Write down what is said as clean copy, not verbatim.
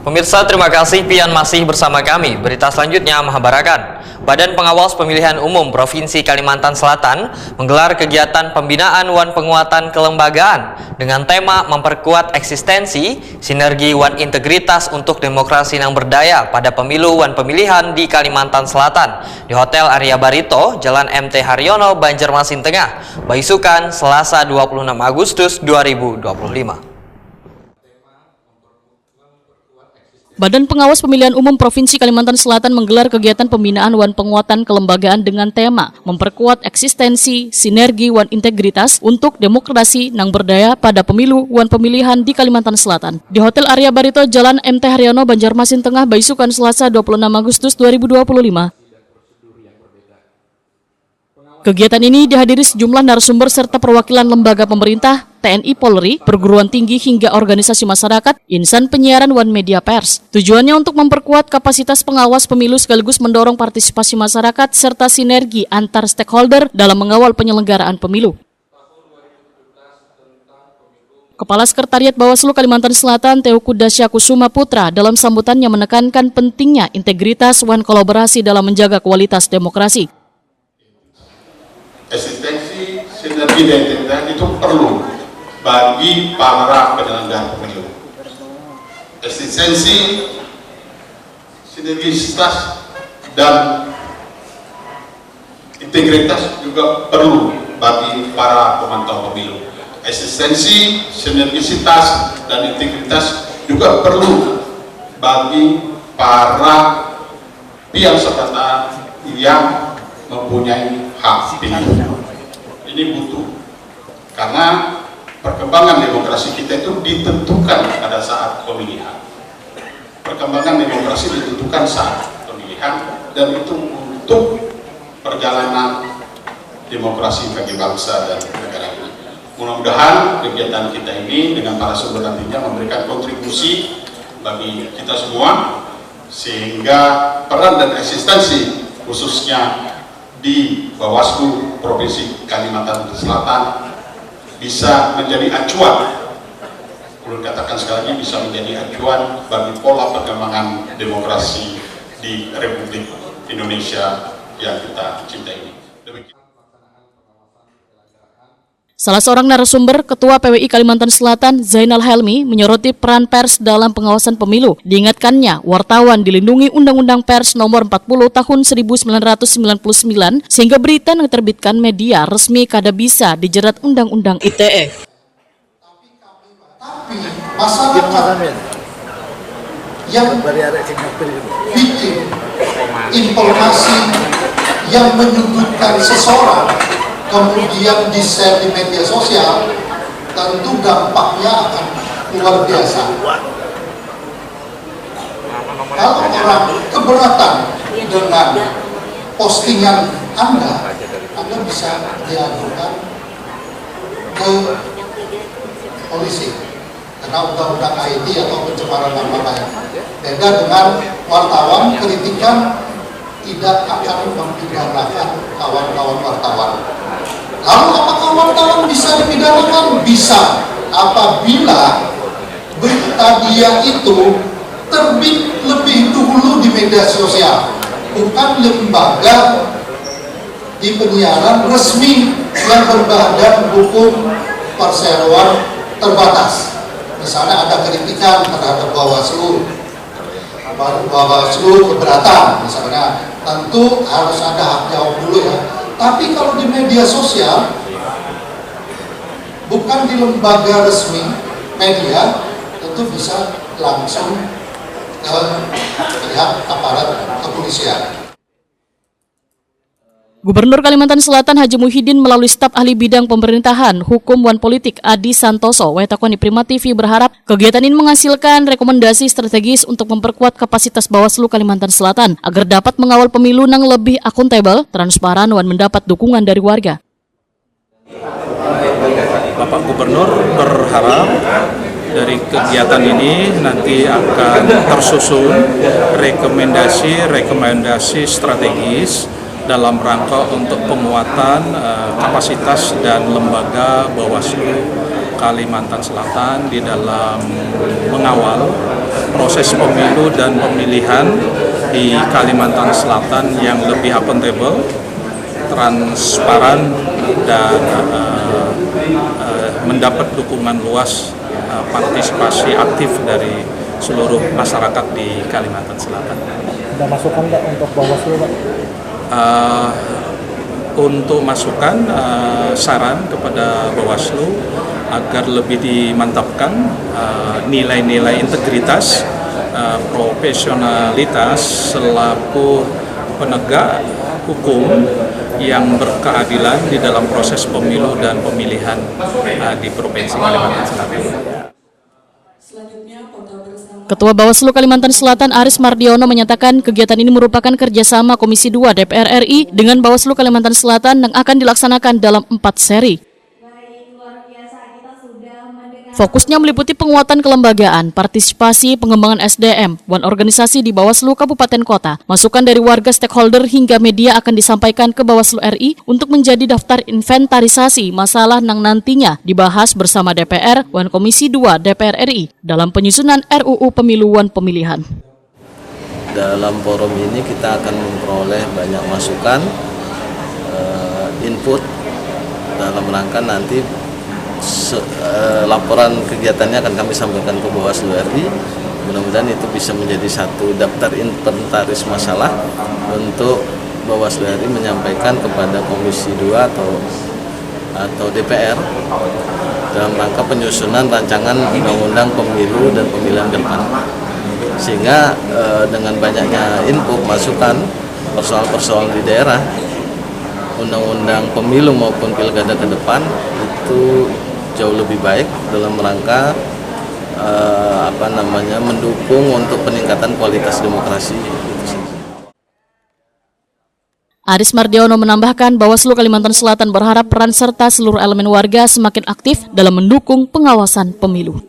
Pemirsa, terima kasih pian masih bersama kami. Berita selanjutnya Mahabarakan. Badan Pengawas Pemilihan Umum Provinsi Kalimantan Selatan menggelar kegiatan pembinaan Wan Penguatan Kelembagaan dengan tema memperkuat eksistensi, sinergi Wan Integritas untuk Demokrasi yang Berdaya pada Pemilu Wan Pemilihan di Kalimantan Selatan di Hotel Arya Barito, Jalan MT Haryono, Banjarmasin Tengah, Baisukan, Selasa 26 Agustus 2025. Badan Pengawas Pemilihan Umum Provinsi Kalimantan Selatan menggelar kegiatan pembinaan Wan Penguatan Kelembagaan dengan tema memperkuat eksistensi, sinergi Wan Integritas untuk Demokrasi yang Berdaya pada Pemilu Wan Pemilihan di Kalimantan Selatan. Di Hotel Arya Barito, Jalan MT Haryono, Banjarmasin Tengah, Baisukan, Selasa 26 Agustus 2025. Kegiatan ini dihadiri sejumlah narasumber serta perwakilan lembaga pemerintah, TNI Polri, perguruan tinggi hingga organisasi masyarakat, insan penyiaran Wan Media Pers. Tujuannya untuk memperkuat kapasitas pengawas pemilu sekaligus mendorong partisipasi masyarakat serta sinergi antar stakeholder dalam mengawal penyelenggaraan pemilu. Kepala Sekretariat Bawaslu Kalimantan Selatan Teuku Dasya Kusuma Putra dalam sambutannya menekankan pentingnya integritas Wan kolaborasi dalam menjaga kualitas demokrasi. Eksistensi, sinergi, dan integritas itu perlu bagi para penyelenggara pemilu. Eksistensi, sinergisitas, dan integritas juga perlu bagi para pemantau pemilu. Eksistensi, sinergisitas, dan integritas juga perlu bagi para pihak serta yang mempunyai hak pilih. Ini butuh, karena perkembangan demokrasi kita itu ditentukan pada saat pemilihan. Perkembangan demokrasi ditentukan saat pemilihan, dan itu untuk perjalanan demokrasi bagi bangsa dan negara ini. Mudah-mudahan kegiatan kita ini dengan para sumber nantinya memberikan kontribusi bagi kita semua, sehingga peran dan eksistensi khususnya di Bawaslu Provinsi Kalimantan Selatan bisa menjadi acuan, perlu katakan sekali lagi, bisa menjadi acuan bagi pola perkembangan demokrasi di Republik Indonesia yang kita cintai ini. Salah seorang narasumber, Ketua PWI Kalimantan Selatan, Zainal Helmi, menyoroti peran pers dalam pengawasan pemilu. Diingatkannya, wartawan dilindungi Undang-Undang Pers Nomor 40 Tahun 1999, sehingga berita yang diterbitkan media resmi kada bisa dijerat Undang-Undang ITE. Tapi masyarakat yang bikin informasi yang menyudutkan seseorang kemudian di-share di media sosial, tentu dampaknya akan luar biasa. Kalau orang keberatan dengan postingan Anda bisa diadukan ke polisi karena undang-undang IT atau pencemaran nama baik. Beda dengan wartawan, kritikan tidak akan mempidanakan kawan-kawan wartawan. Lalu apakah wartawan bisa dipidanakan? Bisa, apabila berita dia itu terbit lebih dulu di media sosial, bukan lembaga di penyiaran resmi yang berbadan hukum perseroan terbatas. Misalnya ada kritikan terhadap Bawaslu keberatan misalnya, tentu harus ada hak jawab dulu ya. Tapi kalau di media sosial, bukan di lembaga resmi media, tentu bisa langsung ke pihak aparat kepolisian. Gubernur Kalimantan Selatan Haji Muhyiddin melalui staf ahli bidang pemerintahan, hukum, wan politik Adi Santoso, Wetakoni Prima TV berharap kegiatan ini menghasilkan rekomendasi strategis untuk memperkuat kapasitas Bawaslu Kalimantan Selatan agar dapat mengawal pemilu yang lebih akuntabel, transparan, dan mendapat dukungan dari warga. Bapak Gubernur berharap dari kegiatan ini nanti akan tersusun rekomendasi strategis dalam rangka untuk penguatan kapasitas dan lembaga Bawaslu Kalimantan Selatan di dalam mengawal proses pemilu dan pemilihan di Kalimantan Selatan yang lebih akuntabel, transparan, dan mendapat dukungan luas, partisipasi aktif dari seluruh masyarakat di Kalimantan Selatan. Ada masukan nggak untuk Bawaslu, Pak? Untuk masukan saran kepada Bawaslu agar lebih dimantapkan nilai-nilai integritas, profesionalitas selaku penegak hukum yang berkeadilan di dalam proses pemilu dan pemilihan di Provinsi Kalimantan Selatan. Ketua Bawaslu Kalimantan Selatan Aris Mardiono menyatakan kegiatan ini merupakan kerjasama Komisi 2 DPR RI dengan Bawaslu Kalimantan Selatan yang akan dilaksanakan dalam 4 seri. Fokusnya meliputi penguatan kelembagaan, partisipasi, pengembangan SDM, organisasi di Bawaslu Kabupaten Kota. Masukan dari warga stakeholder hingga media akan disampaikan ke Bawaslu RI untuk menjadi daftar inventarisasi masalah yang nantinya dibahas bersama DPR dan Komisi 2 DPR RI dalam penyusunan RUU Pemilu dan Pemilihan. Dalam forum ini kita akan memperoleh banyak masukan, input dalam rangka nanti laporan kegiatannya akan kami sampaikan ke Bawaslu RI. Mudah-mudahan itu bisa menjadi satu daftar inventaris masalah untuk Bawaslu RI menyampaikan kepada Komisi 2 atau DPR dalam rangka penyusunan rancangan undang-undang pemilu dan pemilihan ke depan. Sehingga dengan banyaknya input masukan persoalan-persoalan di daerah, undang-undang pemilu maupun pilkada ke depan itu jauh lebih baik dalam rangka mendukung untuk peningkatan kualitas demokrasi. Aris Mardiono menambahkan Bawaslu Kalimantan Selatan berharap peran serta seluruh elemen warga semakin aktif dalam mendukung pengawasan pemilu.